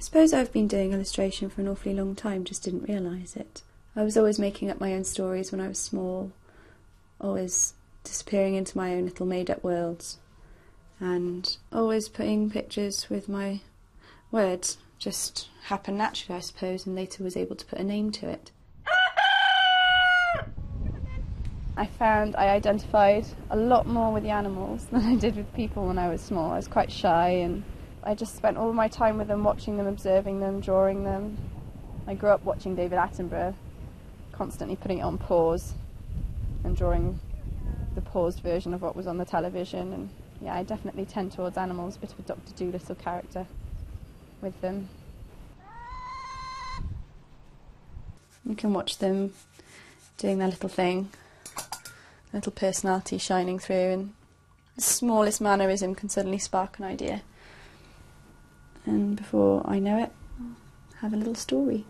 suppose I've been doing illustration for an awfully long time, just didn't realise it. I was always making up my own stories when I was small, always disappearing into my own little made-up worlds, and always putting pictures with my words. Just happened naturally, I suppose, and later was able to put a name to it. I found I identified a lot more with the animals than I did with people when I was small. I was quite shy, and I just spent all my time with them, watching them, observing them, drawing them. I grew up watching David Attenborough, constantly putting it on pause and drawing the paused version of what was on the television. And yeah, I definitely tend towards animals, a bit of a Dr. Dolittle character with them. You can watch them doing their little thing, little personality shining through, and the smallest mannerism can suddenly spark an idea. And before I know it, I'll have a little story.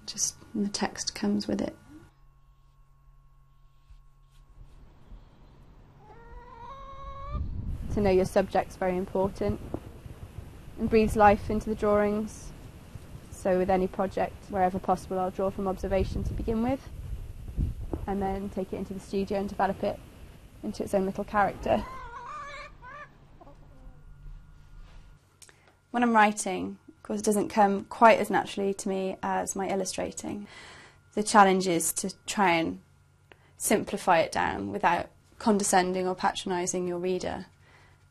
Just the text comes with it. To know your subject's very important and breathes life into the drawings. So with any project, wherever possible, I'll draw from observation to begin with, and then take it into the studio and develop it into its own little character. When I'm writing, of course, it doesn't come quite as naturally to me as my illustrating. The challenge is to try and simplify it down without condescending or patronising your reader,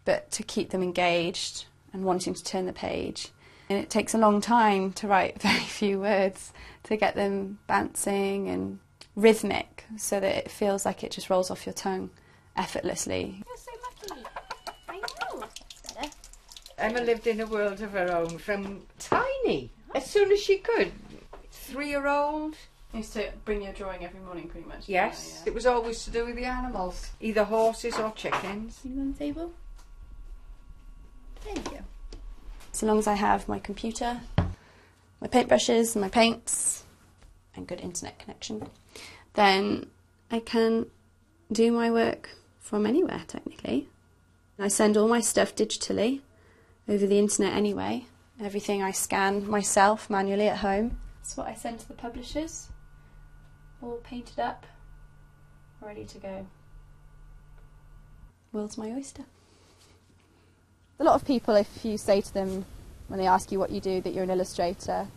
but to keep them engaged and wanting to turn the page. And it takes a long time to write very few words, to get them bouncing and rhythmic so that it feels like it just rolls off your tongue effortlessly. You're so lucky. I know. Better. Emma lived in a world of her own from tiny, as soon as she could. 3-year-old. You used to bring your drawing every morning pretty much. Yes, yeah. It was always to do with the animals, either horses or chickens. You on the table? There you go. So long as I have my computer, my paintbrushes and my paints, and good internet connection, then I can do my work from anywhere, technically. I send all my stuff digitally over the internet anyway. Everything I scan myself manually at home. That's what I send to the publishers, all painted up, ready to go. World's my oyster. A lot of people, if you say to them when they ask you what you do, that you're an illustrator,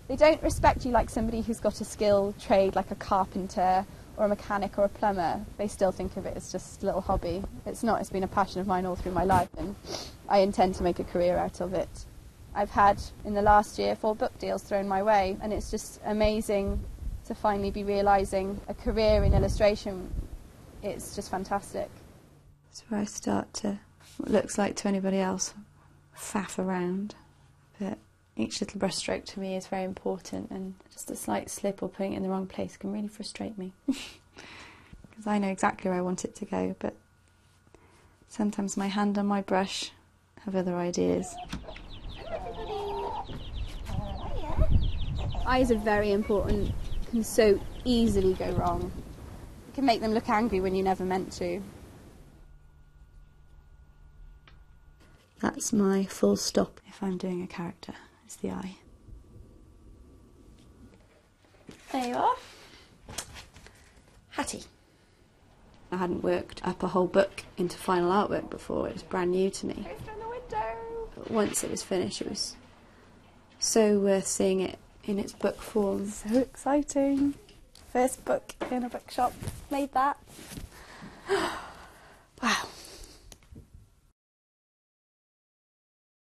they don't respect you like somebody who's got a skilled trade like a carpenter or a mechanic or a plumber. They still think of it as just a little hobby. It's not, it's been a passion of mine all through my life, and I intend to make a career out of it. I've had, in the last year, 4 book deals thrown my way, and it's just amazing to finally be realising a career in illustration. It's just fantastic. That's where I start to, what looks like to anybody else, faff around. But each little brushstroke to me is very important, and just a slight slip or putting it in the wrong place can really frustrate me. Because I know exactly where I want it to go, but sometimes my hand on my brush have other ideas. Eyes are very important, can so easily go wrong. You can make them look angry when you never meant to. That's my full stop if I'm doing a character, it's the eye. There you are. Hattie. I hadn't worked up a whole book into final artwork before, it was brand new to me. Open the window. But once it was finished, it was so worth seeing it in its book form. So exciting. First book in a bookshop. Made that.